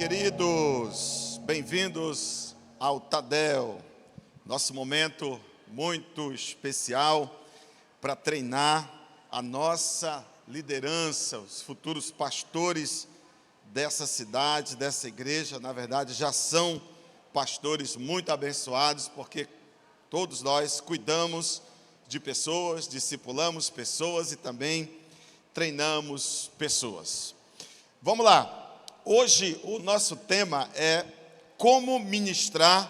queridos, bem-vindos ao Tadel, nosso momento muito especial para treinar a nossa liderança, os futuros pastores dessa cidade, dessa igreja. Na verdade, já são pastores muito abençoados, porque todos nós cuidamos de pessoas, discipulamos pessoas e também treinamos pessoas. Vamos lá. Hoje o nosso tema é como ministrar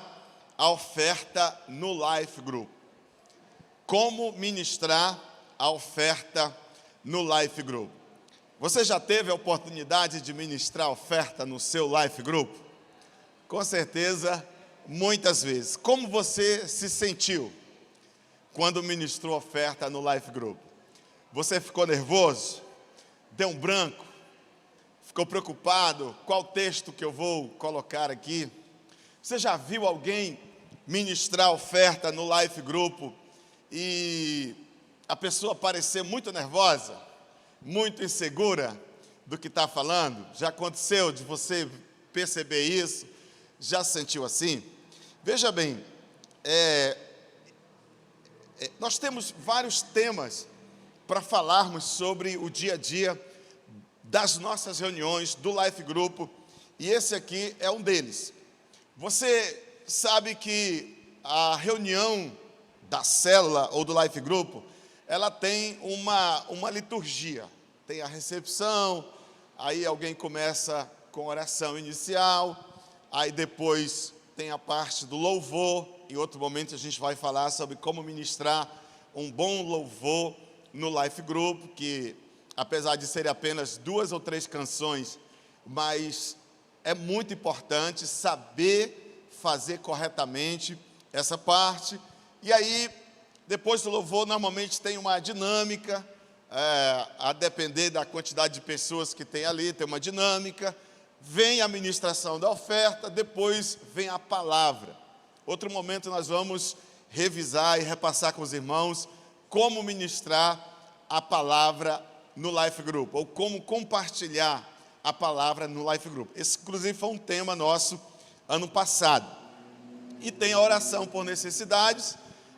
a oferta no Life Group. Como ministrar a oferta no Life Group. Você já teve a oportunidade de ministrar a oferta no seu Life Group? Com certeza, muitas vezes. Como você se sentiu quando ministrou a oferta no Life Group? Você ficou nervoso? Deu um branco? Ficou preocupado? Qual texto que eu vou colocar aqui? Você já viu alguém ministrar oferta no Life Group e a pessoa parecer muito nervosa, muito insegura do que está falando? Já aconteceu de você perceber isso? Já se sentiu assim? Veja bem, nós temos vários temas para falarmos sobre o dia a dia das nossas reuniões do Life Group, e esse aqui é um deles. Você sabe que a reunião da célula ou do Life Group, ela tem uma liturgia. Tem a recepção, aí alguém começa com oração inicial, aí depois tem a parte do louvor. Em outro momento a gente vai falar sobre como ministrar um bom louvor no Life Group, que apesar de serem apenas 2 ou 3 canções, mas é muito importante saber fazer corretamente essa parte. E aí, depois do louvor, normalmente tem uma dinâmica, a depender da quantidade de pessoas que tem ali, tem uma dinâmica. Vem a ministração da oferta, depois vem a palavra. Outro momento nós vamos revisar e repassar com os irmãos como ministrar a palavra no Life Group, ou como compartilhar a palavra no Life Group. Esse, inclusive, foi um tema nosso ano passado. E tem a oração por necessidades,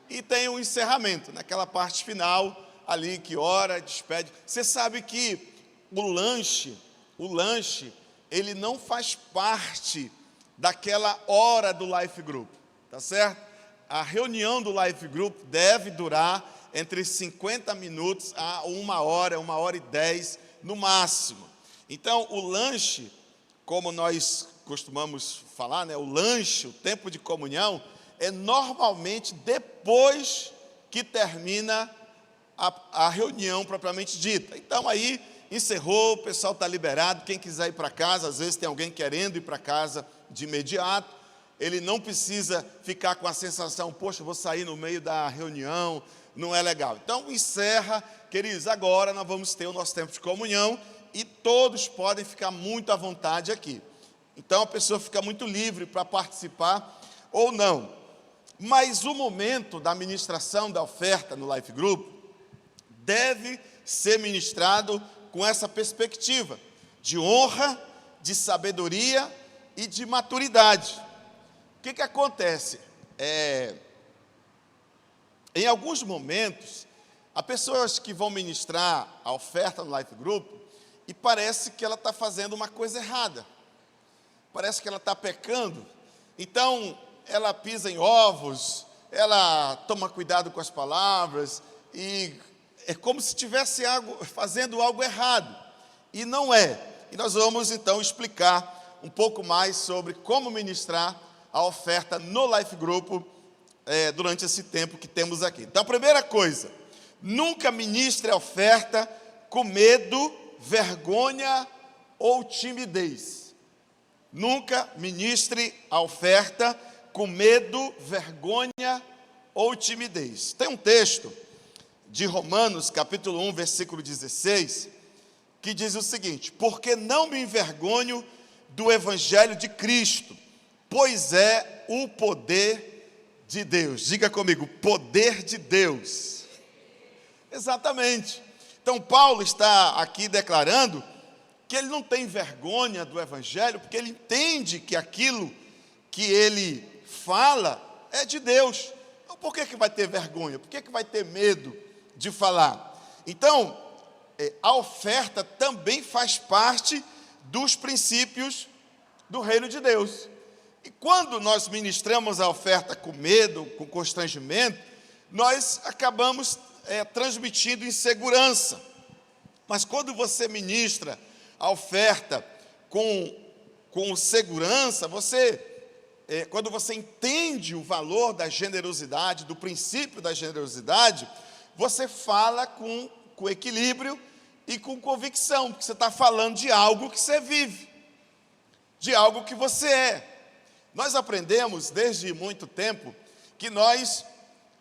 e tem o encerramento, naquela parte final, ali que ora, despede. Você sabe que o lanche, ele não faz parte daquela hora do Life Group, tá certo? A reunião do Life Group deve durar entre 50 minutos a 1 hora, 1 hora e 10 no máximo. Então, o lanche, como nós costumamos falar, né, o lanche, o tempo de comunhão, é normalmente depois que termina a reunião propriamente dita. Então, aí, encerrou, o pessoal está liberado, quem quiser ir para casa, às vezes tem alguém querendo ir para casa de imediato, ele não precisa ficar com a sensação, poxa, vou sair no meio da reunião, não é legal. Então, encerra, queridos, agora nós vamos ter o nosso tempo de comunhão e todos podem ficar muito à vontade aqui. Então, a pessoa fica muito livre para participar ou não. Mas o momento da ministração da oferta no Life Group deve ser ministrado com essa perspectiva de honra, de sabedoria e de maturidade. O que acontece? Em alguns momentos, há pessoas que vão ministrar a oferta no Life Group e parece que ela está fazendo uma coisa errada. Parece que ela está pecando. Então, ela pisa em ovos, ela toma cuidado com as palavras e é como se estivesse fazendo algo errado. E não é. E nós vamos, então, explicar um pouco mais sobre como ministrar a oferta no Life Group durante esse tempo que temos aqui. Então, a primeira coisa, nunca ministre a oferta com medo, vergonha ou timidez. Nunca ministre a oferta com medo, vergonha ou timidez. Tem um texto de Romanos, capítulo 1, versículo 16, que diz o seguinte: porque não me envergonho do evangelho de Cristo, pois é o poder de Deus. Diga comigo, poder de Deus. Exatamente. Então, Paulo está aqui declarando que ele não tem vergonha do evangelho, porque ele entende que aquilo que ele fala é de Deus. Então, por que vai ter vergonha? Por que vai ter medo de falar? Então, a oferta também faz parte dos princípios do reino de Deus. E quando nós ministramos a oferta com medo, com constrangimento, nós acabamos transmitindo insegurança. Mas quando você ministra a oferta com segurança, quando você entende o valor da generosidade, do princípio da generosidade, você fala com equilíbrio e com convicção, porque você está falando de algo que você vive, de algo que você é. Nós aprendemos desde muito tempo que nós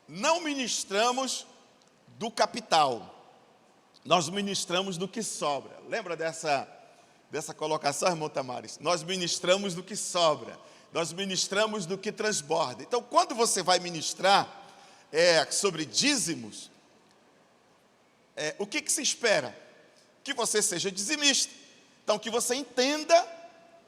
não ministramos do capital, nós ministramos do que sobra. Lembra dessa colocação, irmão Tamares? Nós ministramos do que sobra, nós ministramos do que transborda. Então, quando você vai ministrar sobre dízimos, o que se espera? Que você seja dizimista. Então, que você entenda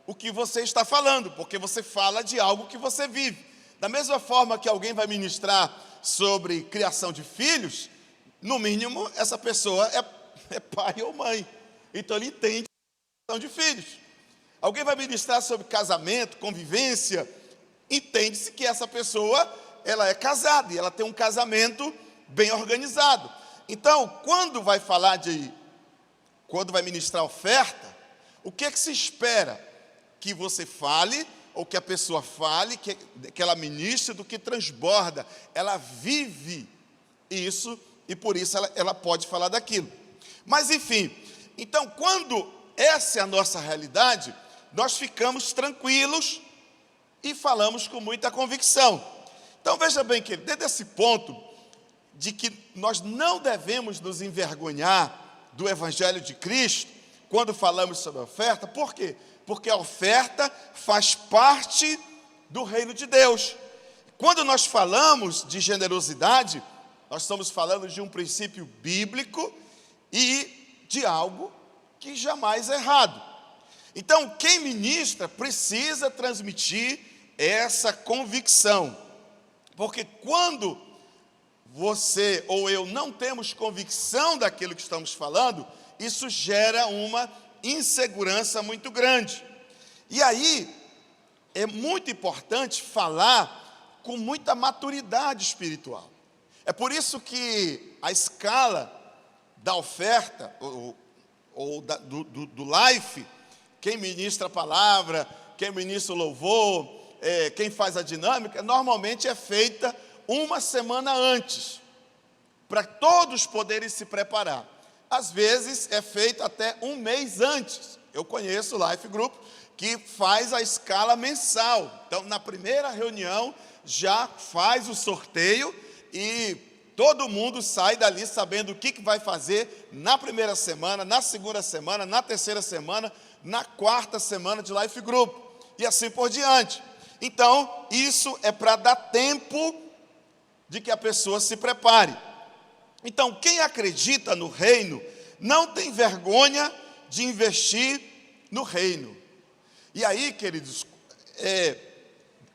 o que você está falando, porque você fala de algo que você vive. Da mesma forma que alguém vai ministrar sobre criação de filhos, no mínimo, essa pessoa é pai ou mãe. Então, ele entende a criação de filhos. Alguém vai ministrar sobre casamento, convivência, entende-se que essa pessoa, ela é casada, e ela tem um casamento bem organizado. Então, quando vai ministrar oferta, o que se espera? Que você fale, ou que a pessoa fale, que ela ministre do que transborda. Ela vive isso, e por isso ela pode falar daquilo. Mas enfim, então quando essa é a nossa realidade, nós ficamos tranquilos e falamos com muita convicção. Então veja bem, querido, desde esse ponto de que nós não devemos nos envergonhar do Evangelho de Cristo, quando falamos sobre a oferta. Por quê? Porque a oferta faz parte do reino de Deus. Quando nós falamos de generosidade, nós estamos falando de um princípio bíblico e de algo que jamais é errado. Então, quem ministra precisa transmitir essa convicção, porque quando você ou eu não temos convicção daquilo que estamos falando, isso gera uma insegurança muito grande. E aí, é muito importante falar com muita maturidade espiritual. É por isso que a escala da oferta, do life, quem ministra a palavra, quem ministra o louvor, quem faz a dinâmica, normalmente é feita uma semana antes, para todos poderem se preparar. Às vezes é feito até um mês antes. Eu conheço o Life Group que faz a escala mensal. Então, na primeira reunião, já faz o sorteio e todo mundo sai dali sabendo o que vai fazer na primeira semana, na segunda semana, na terceira semana, na quarta semana de Life Group, e assim por diante. Então, isso é para dar tempo de que a pessoa se prepare. Então, quem acredita no reino não tem vergonha de investir no reino. E aí, queridos,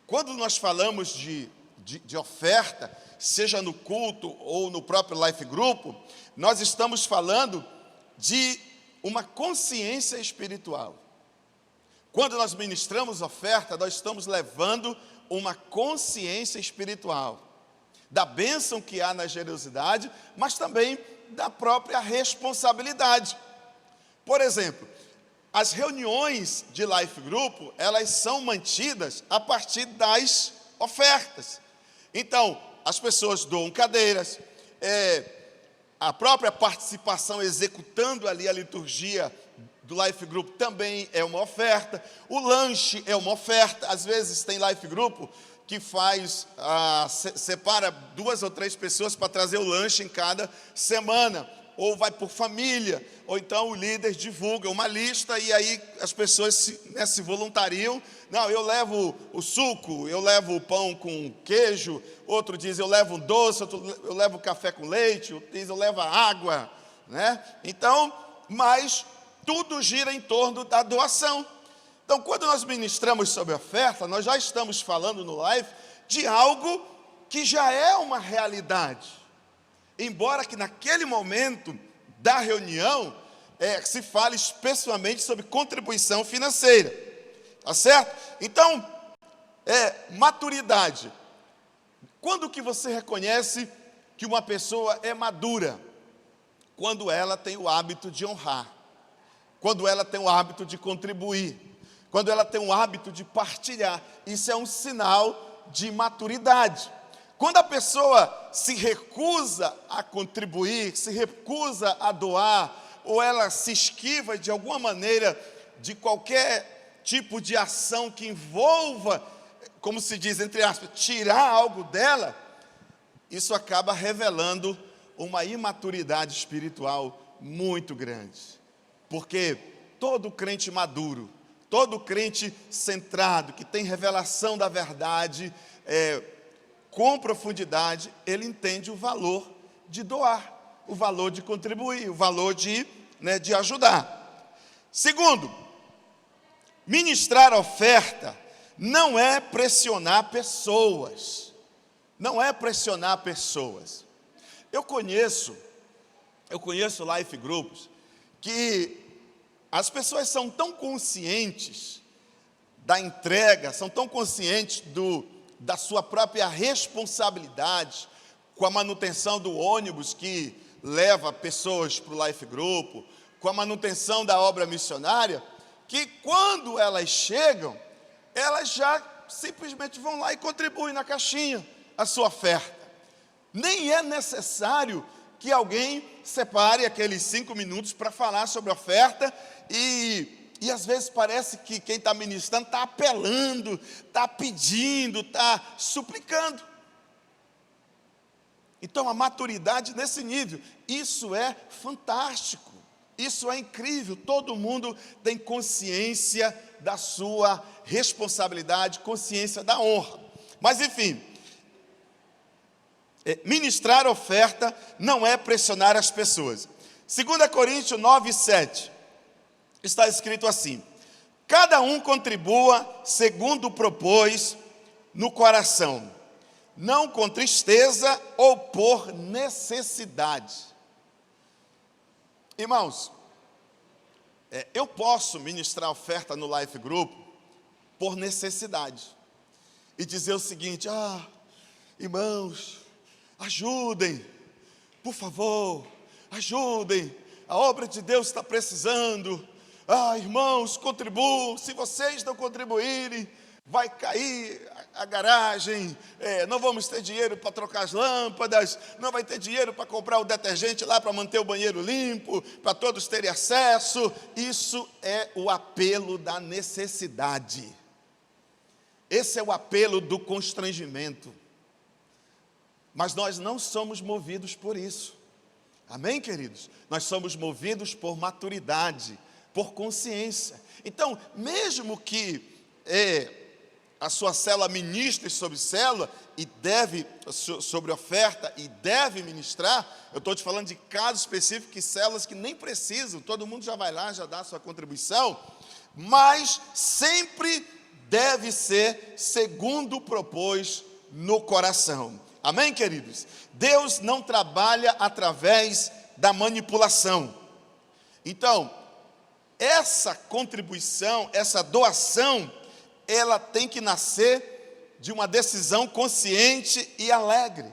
quando nós falamos de oferta, seja no culto ou no próprio Life Group, nós estamos falando de uma consciência espiritual. Quando nós ministramos oferta, nós estamos levando uma consciência espiritual da bênção que há na generosidade, mas também da própria responsabilidade. Por exemplo, as reuniões de Life Group, elas são mantidas a partir das ofertas. Então, as pessoas doam cadeiras, a própria participação executando ali a liturgia do Life Group também é uma oferta, o lanche é uma oferta. Às vezes tem Life Group que separa 2 ou 3 pessoas para trazer o lanche em cada semana, ou vai por família, ou então o líder divulga uma lista e aí as pessoas se voluntariam. Não, eu levo o suco, eu levo o pão com queijo, outro diz eu levo um doce, outro eu levo café com leite, outro diz eu levo a água, né? Então, mas tudo gira em torno da doação. Então, quando nós ministramos sobre oferta, nós já estamos falando no live de algo que já é uma realidade. Embora que naquele momento da reunião, se fale especificamente sobre contribuição financeira. Tá certo? Então, maturidade. Quando que você reconhece que uma pessoa é madura? Quando ela tem o hábito de honrar. Quando ela tem o hábito de contribuir. Quando ela tem o hábito de partilhar. Isso é um sinal de maturidade. Quando a pessoa se recusa a contribuir, se recusa a doar, ou ela se esquiva de alguma maneira de qualquer tipo de ação que envolva, como se diz, entre aspas, tirar algo dela, isso acaba revelando uma imaturidade espiritual muito grande. Porque todo crente maduro, todo crente centrado, que tem revelação da verdade, com profundidade, ele entende o valor de doar, o valor de contribuir, o valor de ajudar. Segundo, ministrar oferta não é pressionar pessoas. Não é pressionar pessoas. Eu conheço life groups que as pessoas são tão conscientes da entrega, são tão conscientes da sua própria responsabilidade com a manutenção do ônibus que leva pessoas para o life group, com a manutenção da obra missionária, que quando elas chegam, elas já simplesmente vão lá e contribuem na caixinha a sua oferta. Nem é necessário que alguém separe aqueles 5 minutos para falar sobre a oferta e às vezes parece que quem está ministrando está apelando, está pedindo, está suplicando. Então a maturidade nesse nível, isso é fantástico, isso é incrível. Todo mundo tem consciência da sua responsabilidade, consciência da honra. Mas enfim, ministrar oferta não é pressionar as pessoas. 2 Coríntios 9:7, está escrito assim: cada um contribua segundo propôs no coração, não com tristeza ou por necessidade. Irmãos, eu posso ministrar oferta no Life Group por necessidade e dizer o seguinte: irmãos, ajudem, por favor, ajudem, a obra de Deus está precisando. Irmãos, contribuam, se vocês não contribuírem, vai cair a garagem, não vamos ter dinheiro para trocar as lâmpadas, não vai ter dinheiro para comprar o detergente lá para manter o banheiro limpo, para todos terem acesso. Isso é o apelo da necessidade. Esse é o apelo do constrangimento. Mas nós não somos movidos por isso. Amém, queridos? Nós somos movidos por maturidade, por consciência. Então, mesmo que a sua célula ministre sobre célula e deve, sobre oferta e deve ministrar, eu estou te falando de casos específicos, que células que nem precisam, todo mundo já vai lá, já dá a sua contribuição, mas sempre deve ser segundo propôs no coração. Amém, queridos? Deus não trabalha através da manipulação. Então, essa contribuição, essa doação, ela tem que nascer de uma decisão consciente e alegre.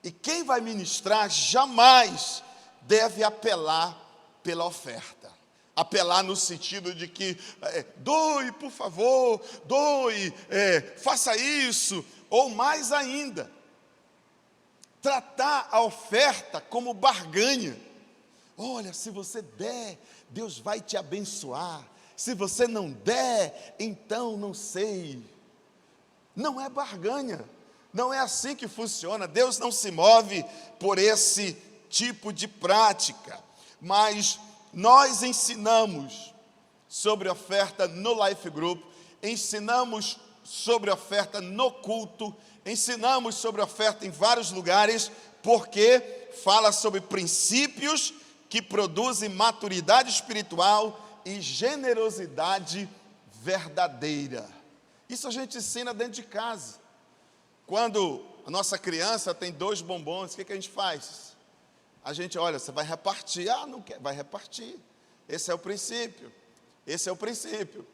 E quem vai ministrar jamais deve apelar pela oferta. Apelar no sentido de que, doe, por favor, doe, faça isso, ou mais ainda, tratar a oferta como barganha. Olha, se você der, Deus vai te abençoar. Se você não der, então não sei. Não é barganha. Não é assim que funciona. Deus não se move por esse tipo de prática. Mas nós ensinamos sobre oferta no Life Group, ensinamos sobre oferta no culto, ensinamos sobre oferta em vários lugares, porque fala sobre princípios que produzem maturidade espiritual e generosidade verdadeira. Isso a gente ensina dentro de casa. Quando a nossa criança tem 2 bombons, o que a gente faz? A gente, olha, você vai repartir. Ah, não quer, vai repartir. Esse é o princípio. Esse é o princípio.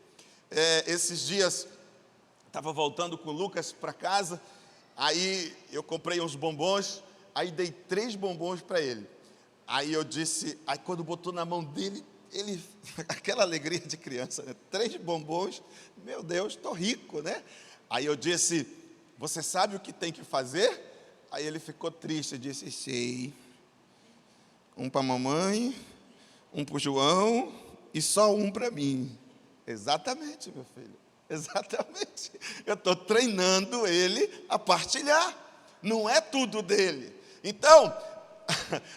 Esses dias, estava voltando com o Lucas para casa, aí eu comprei uns bombons, aí dei 3 bombons para ele. Aí eu disse, aí quando botou na mão dele, ele, aquela alegria de criança, né? 3 bombons, meu Deus, estou rico, né? Aí eu disse, você sabe o que tem que fazer? Aí ele ficou triste, eu disse, sei. Um para a mamãe, um para o João e só um para mim. Exatamente, meu filho, exatamente. Eu estou treinando ele a partilhar, não é tudo dele. Então,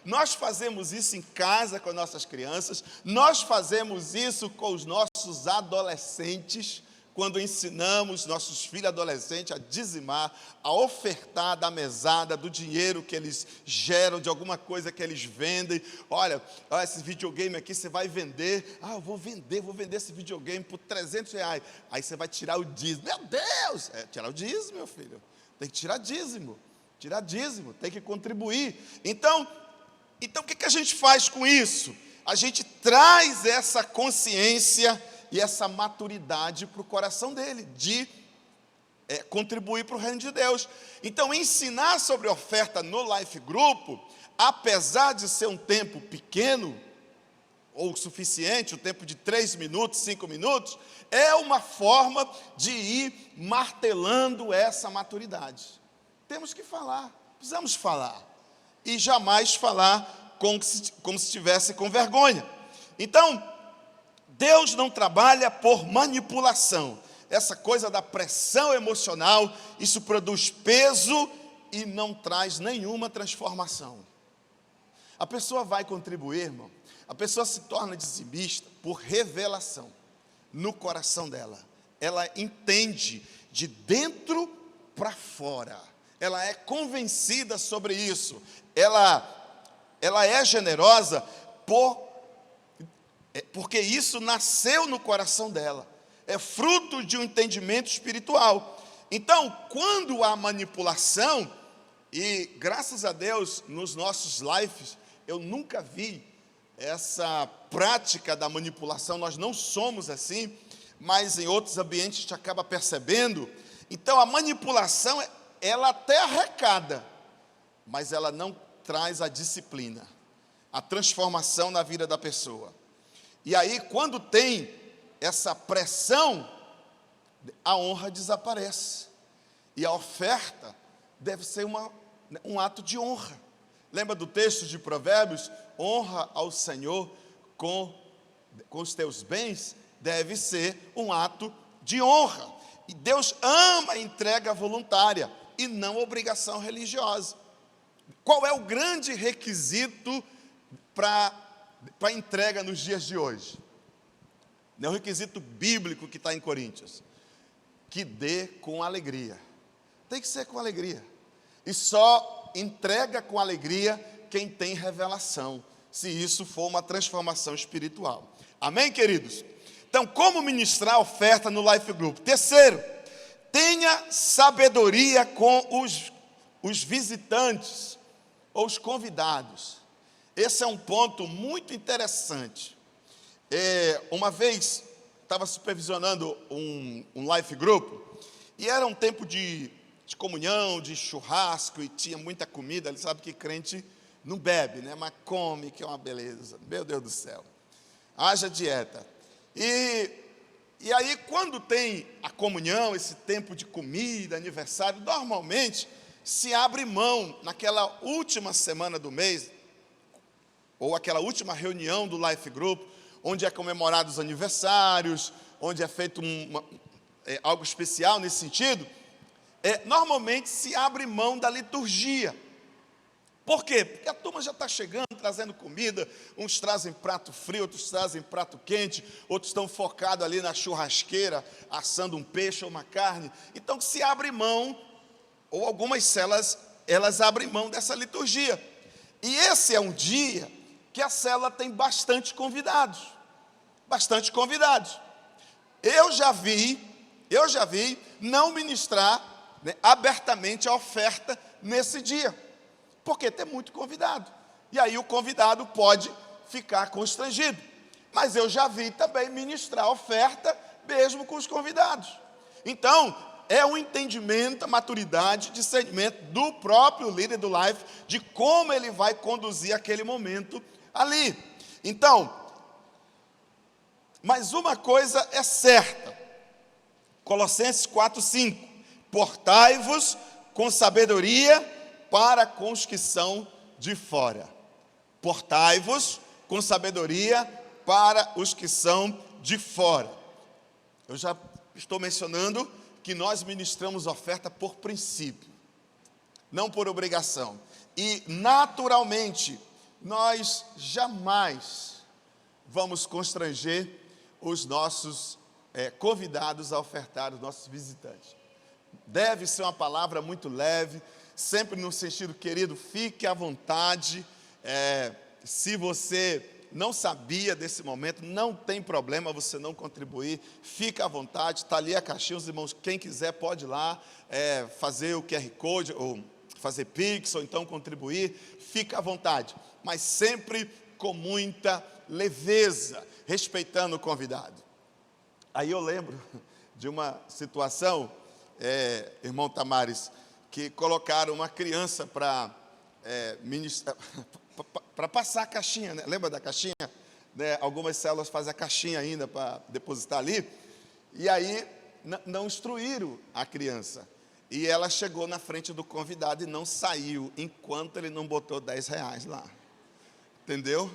nós fazemos isso em casa com as nossas crianças, nós fazemos isso com os nossos adolescentes, quando ensinamos nossos filhos adolescentes a dizimar, a ofertar da mesada, do dinheiro que eles geram, de alguma coisa que eles vendem. Olha, esse videogame aqui você vai vender. Ah, eu vou vender esse videogame por R$300. Aí você vai tirar o dízimo. Meu Deus! Tirar o dízimo, meu filho. Tem que tirar dízimo. Tem que contribuir. Então o que a gente faz com isso? A gente traz essa consciência e essa maturidade para o coração dele, de contribuir para o reino de Deus. Então, ensinar sobre oferta no Life Group, apesar de ser um tempo pequeno, ou suficiente, um tempo de 3 minutos, 5 minutos, é uma forma de ir martelando essa maturidade. Temos que falar, precisamos falar, e jamais falar como se estivesse com vergonha. Então, Deus não trabalha por manipulação. Essa coisa da pressão emocional, isso produz peso e não traz nenhuma transformação. A pessoa vai contribuir, irmão. A pessoa se torna dizimista por revelação no coração dela. Ela entende de dentro para fora. Ela é convencida sobre isso. Ela é generosa porque isso nasceu no coração dela, é fruto de um entendimento espiritual. Então, quando há manipulação, e graças a Deus, nos nossos lives, eu nunca vi essa prática da manipulação, nós não somos assim, mas em outros ambientes a gente acaba percebendo. Então, a manipulação, ela até arrecada, mas ela não traz a disciplina, a transformação na vida da pessoa. E aí, quando tem essa pressão, a honra desaparece. E a oferta deve ser um ato de honra. Lembra do texto de Provérbios? Honra ao Senhor com os teus bens, deve ser um ato de honra. E Deus ama a entrega voluntária e não obrigação religiosa. Qual é o grande requisito para a entrega nos dias de hoje? Não é o requisito bíblico que está em Coríntios. Que dê com alegria. Tem que ser com alegria. E só entrega com alegria quem tem revelação, se isso for uma transformação espiritual. Amém, queridos? Então, como ministrar a oferta no Life Group? Terceiro, tenha sabedoria com os visitantes ou os convidados. Esse é um ponto muito interessante. Uma vez, estava supervisionando um Life Group, e era um tempo de comunhão, de churrasco, e tinha muita comida. Ele sabe que crente não bebe, né? Mas come, que é uma beleza. Meu Deus do céu. Haja dieta. E aí, quando tem a comunhão, esse tempo de comida, aniversário, normalmente se abre mão, naquela última semana do mês, ou aquela última reunião do Life Group, onde é comemorado os aniversários, onde é feito algo especial nesse sentido, normalmente se abre mão da liturgia. Por quê? Porque a turma já está chegando, trazendo comida, uns trazem prato frio, outros trazem prato quente, outros estão focados ali na churrasqueira, assando um peixe ou uma carne. Então se abre mão, ou algumas celas, elas abrem mão dessa liturgia. E esse é um dia que a célula tem bastante convidados. Bastante convidados. Eu já vi não ministrar, né, abertamente a oferta nesse dia, porque tem muito convidado. E aí o convidado pode ficar constrangido. Mas eu já vi também ministrar a oferta mesmo com os convidados. Então, é um entendimento, a maturidade, discernimento do próprio líder do Life, de como ele vai conduzir aquele momento ali. Então, mas uma coisa é certa, Colossenses 4:5, portai-vos com sabedoria para com os que são de fora. Portai-vos com sabedoria para os que são de fora. Eu já estou mencionando que nós ministramos oferta por princípio, não por obrigação. E naturalmente, nós jamais vamos constranger os nossos convidados a ofertar, os nossos visitantes. Deve ser uma palavra muito leve, sempre no sentido, querido, fique à vontade. Se você não sabia desse momento, não tem problema você não contribuir, fica à vontade, está ali a caixinha, os irmãos, quem quiser pode ir lá, fazer o QR Code, ou fazer Pix, ou então contribuir, fica à vontade, mas sempre com muita leveza, respeitando o convidado. Aí eu lembro de uma situação, irmão Tamares, que colocaram uma criança para ministrar, para passar a caixinha, né? Lembra da caixinha? Né? Algumas células fazem a caixinha ainda para depositar ali, e aí não instruíram a criança, e ela chegou na frente do convidado e não saiu, enquanto ele não botou R$10 lá, entendeu?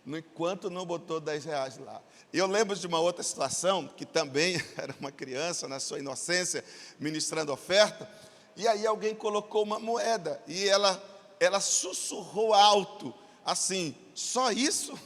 Enquanto não botou R$10 lá. E eu lembro de uma outra situação, que também era uma criança, na sua inocência, ministrando oferta, e aí alguém colocou uma moeda, e ela sussurrou alto, assim, só isso?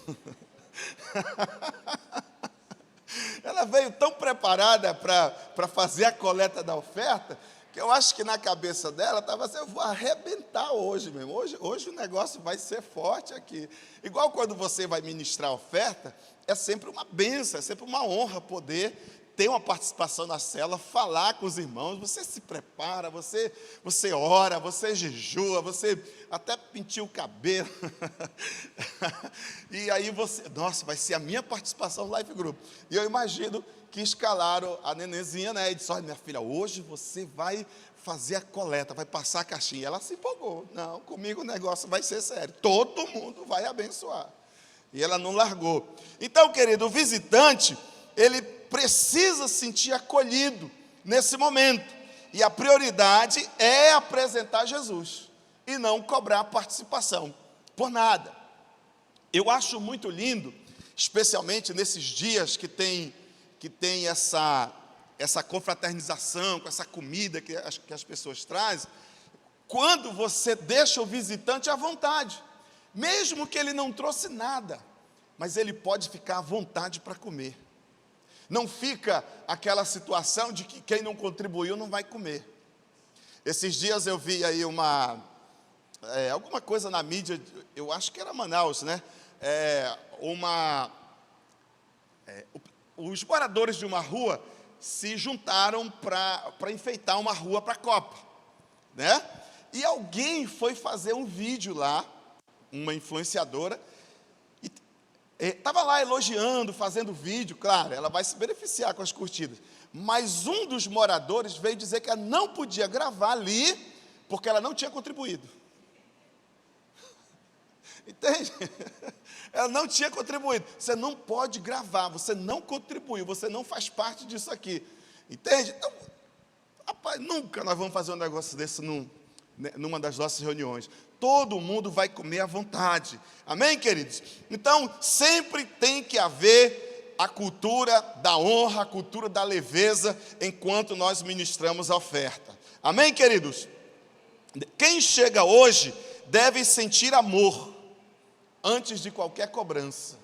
Ela veio tão preparada para fazer a coleta da oferta, que eu acho que na cabeça dela estava assim, eu vou arrebentar hoje mesmo, hoje o negócio vai ser forte aqui. Igual quando você vai ministrar a oferta, é sempre uma bênção, é sempre uma honra poder ter uma participação na célula, falar com os irmãos, você se prepara, você ora, você jejua, você até pintia o cabelo, e aí nossa, vai ser a minha participação no Life Group. E eu imagino que escalaram a nenenzinha, né, e disse, olha minha filha, hoje você vai fazer a coleta, vai passar a caixinha. E ela se empolgou, não, comigo o negócio vai ser sério, todo mundo vai abençoar. E ela não largou. Então, querido, o visitante, ele precisa se sentir acolhido nesse momento, e a prioridade é apresentar Jesus, e não cobrar participação, por nada. Eu acho muito lindo, especialmente nesses dias que tem essa confraternização, com essa comida que as pessoas trazem, quando você deixa o visitante à vontade, mesmo que ele não trouxe nada, mas ele pode ficar à vontade para comer. Não fica aquela situação de que quem não contribuiu não vai comer. Esses dias eu vi aí alguma coisa na mídia, eu acho que era Manaus, né? Os moradores de uma rua se juntaram para enfeitar uma rua para a Copa, né? E alguém foi fazer um vídeo lá, uma influenciadora, estava lá elogiando, fazendo vídeo, claro, ela vai se beneficiar com as curtidas, mas um dos moradores veio dizer que ela não podia gravar ali, porque ela não tinha contribuído. Entende? Ela não tinha contribuído. Você não pode gravar, você não contribuiu, você não faz parte disso aqui. Entende? Então, rapaz, nunca nós vamos fazer um negócio desse numa das nossas reuniões. Todo mundo vai comer à vontade. Amém, queridos? Então, sempre tem que haver a cultura da honra, a cultura da leveza, enquanto nós ministramos a oferta. Amém, queridos? Quem chega hoje deve sentir amor antes de qualquer cobrança.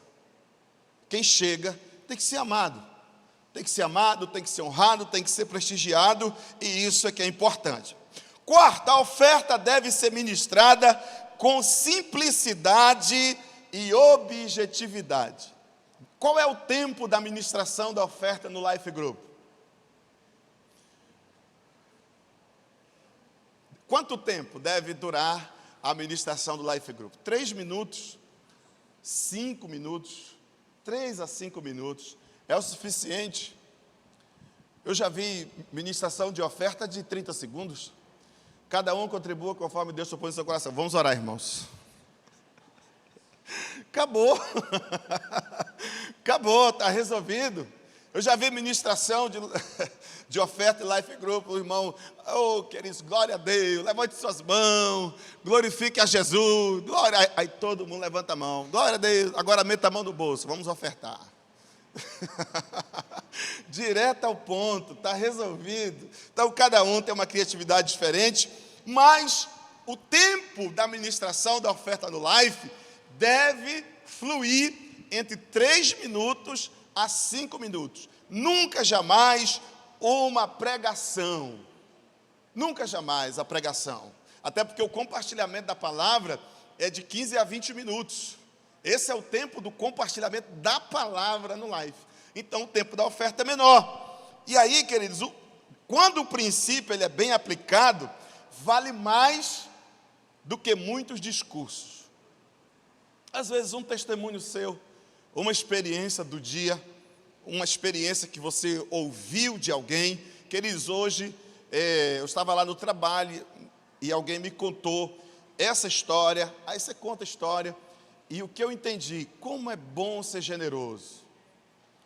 Quem chega tem que ser amado. Tem que ser amado, tem que ser honrado, tem que ser prestigiado, e isso é que é importante. Quarta, a oferta deve ser ministrada com simplicidade e objetividade. Qual é o tempo da ministração da oferta no Life Group? Quanto tempo deve durar a ministração do Life Group? 3 minutos? 5 minutos? 3 a 5 minutos? É o suficiente? Eu já vi ministração de oferta de 30 segundos. Cada um contribua conforme Deus propôs no seu coração. Vamos orar, irmãos. Acabou. Acabou, está resolvido. Eu já vi ministração de oferta e Life Group, o irmão, oh, queridos, glória a Deus, levante suas mãos, glorifique a Jesus, glória, aí todo mundo levanta a mão, glória a Deus, agora meta a mão no bolso, vamos ofertar. Direto ao ponto, está resolvido. Então cada um tem uma criatividade diferente, mas o tempo da ministração da oferta no Life deve fluir entre 3 minutos a 5 minutos. Nunca jamais uma pregação. Nunca jamais a pregação. Até porque o compartilhamento da palavra é de 15 a 20 minutos. Esse é o tempo do compartilhamento da palavra no Life. Então o tempo da oferta é menor. E aí, queridos, quando o princípio ele é bem aplicado, vale mais do que muitos discursos. Às vezes um testemunho seu, uma experiência do dia, uma experiência que você ouviu de alguém. Queridos, hoje eu estava lá no trabalho e alguém me contou essa história. Aí você conta a história e o que eu entendi, como é bom ser generoso.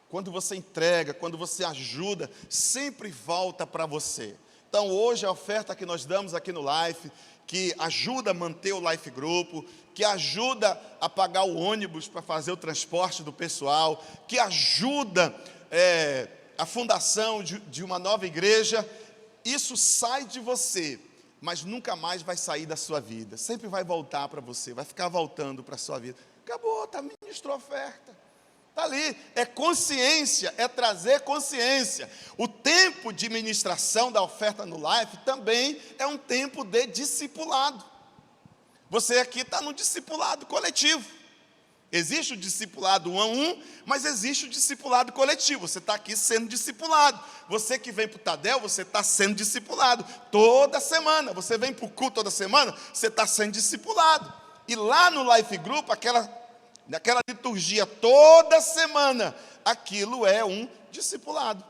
Quando você entrega, quando você ajuda, sempre volta para você. Então hoje a oferta que nós damos aqui no Life, que ajuda a manter o Life Grupo, que ajuda a pagar o ônibus para fazer o transporte do pessoal, que ajuda a fundação de uma nova igreja, isso sai de você, mas nunca mais vai sair da sua vida, sempre vai voltar para você, vai ficar voltando para a sua vida. Acabou, ministrou a oferta, está ali, é consciência, é trazer consciência. O tempo de ministração da oferta no Life também é um tempo de discipulado. Você aqui está no discipulado coletivo. Existe o discipulado 1 a 1, mas existe o discipulado coletivo. Você está aqui sendo discipulado. Você que vem para o Tadel, você está sendo discipulado. Toda semana, você vem para o culto toda semana, você está sendo discipulado. E lá no Life Group, naquela liturgia toda semana, aquilo é um discipulado.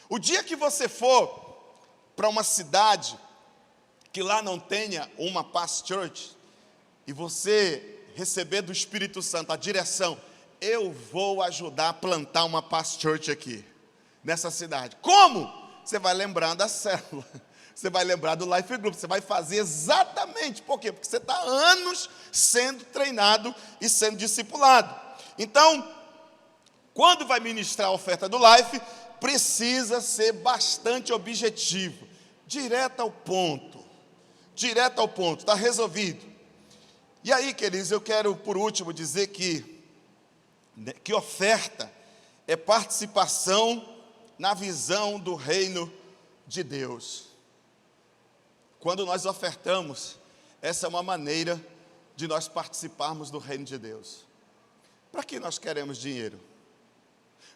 O dia que você for para uma cidade que lá não tenha uma Paz Church, e você receber do Espírito Santo a direção, eu vou ajudar a plantar uma Paz Church aqui, nessa cidade. Como? Você vai lembrar da célula, você vai lembrar do Life Group, você vai fazer exatamente, por quê? Porque você está há anos sendo treinado e sendo discipulado. Então, quando vai ministrar a oferta do Life, precisa ser bastante objetivo, direto ao ponto, está resolvido. E aí, queridos, eu quero, por último, dizer que oferta é participação na visão do reino de Deus. Quando nós ofertamos, essa é uma maneira de nós participarmos do reino de Deus. Para que nós queremos dinheiro?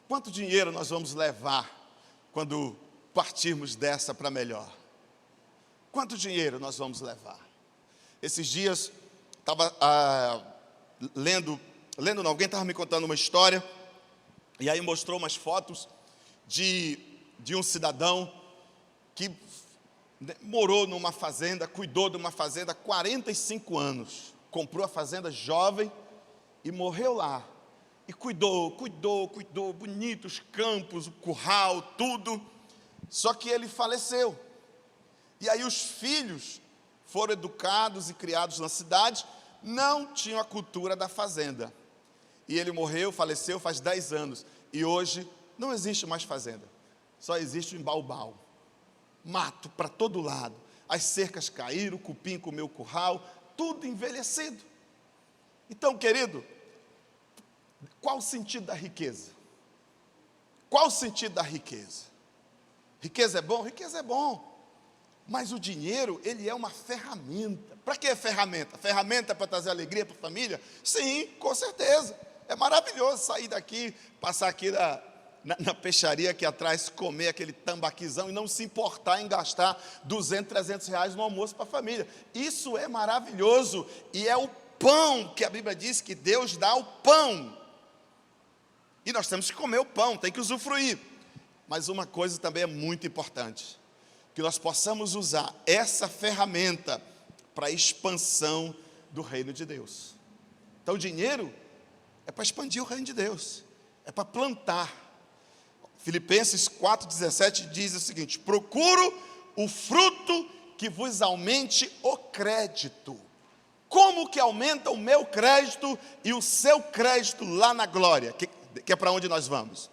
Quanto dinheiro nós vamos levar quando partirmos dessa para melhor? Quanto dinheiro nós vamos levar? Esses dias, estava lendo, alguém estava me contando uma história, e aí mostrou umas fotos de um cidadão que morou numa fazenda, cuidou de uma fazenda há 45 anos, comprou a fazenda jovem e morreu lá, e cuidou, bonito, os campos, o curral, tudo, só que ele faleceu, e aí os filhos foram educados e criados na cidade, não tinham a cultura da fazenda. E ele morreu, faleceu faz 10 anos. E hoje não existe mais fazenda. Só existe um embaubau. Mato para todo lado. As cercas caíram, o cupim comeu o curral, tudo envelhecido. Então, querido, qual o sentido da riqueza? Qual o sentido da riqueza? Riqueza é bom? Riqueza é bom. Mas o dinheiro, ele é uma ferramenta. Para que ferramenta? Ferramenta para trazer alegria para a família? Sim, com certeza. É maravilhoso sair daqui, passar aqui na peixaria aqui atrás, comer aquele tambaquizão e não se importar em gastar 200, 300 reais no almoço para a família. Isso é maravilhoso e é o pão que a Bíblia diz que Deus dá o pão. E nós temos que comer o pão, tem que usufruir. Mas uma coisa também é muito importante, que nós possamos usar essa ferramenta para a expansão do reino de Deus. Então o dinheiro é para expandir o reino de Deus, é para plantar. Filipenses 4,17 diz o seguinte: procuro o fruto que vos aumente o crédito. Como que aumenta o meu crédito e o seu crédito lá na glória, que é para onde nós vamos?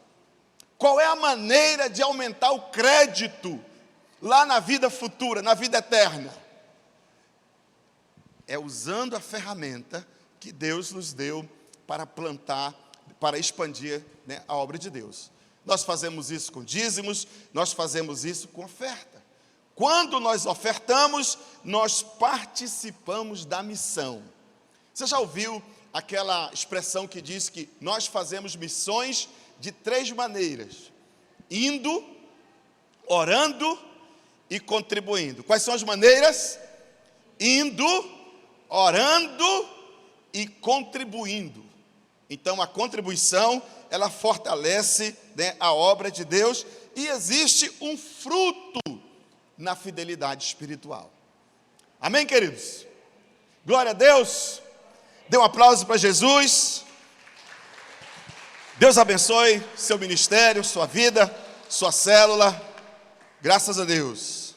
Qual é a maneira de aumentar o crédito lá na vida futura, na vida eterna? É usando a ferramenta que Deus nos deu para plantar, para expandir, né, a obra de Deus. Nós fazemos isso com dízimos, nós fazemos isso com oferta. Quando nós ofertamos, nós participamos da missão. Você já ouviu aquela expressão que diz que nós fazemos missões de 3 maneiras: indo, orando e contribuindo. Quais são as maneiras? Indo, orando e contribuindo. Então a contribuição, ela fortalece, né, a obra de Deus, e existe um fruto na fidelidade espiritual. Amém, queridos? Glória a Deus. Dê um aplauso para Jesus. Deus abençoe seu ministério, sua vida, sua célula. Graças a Deus.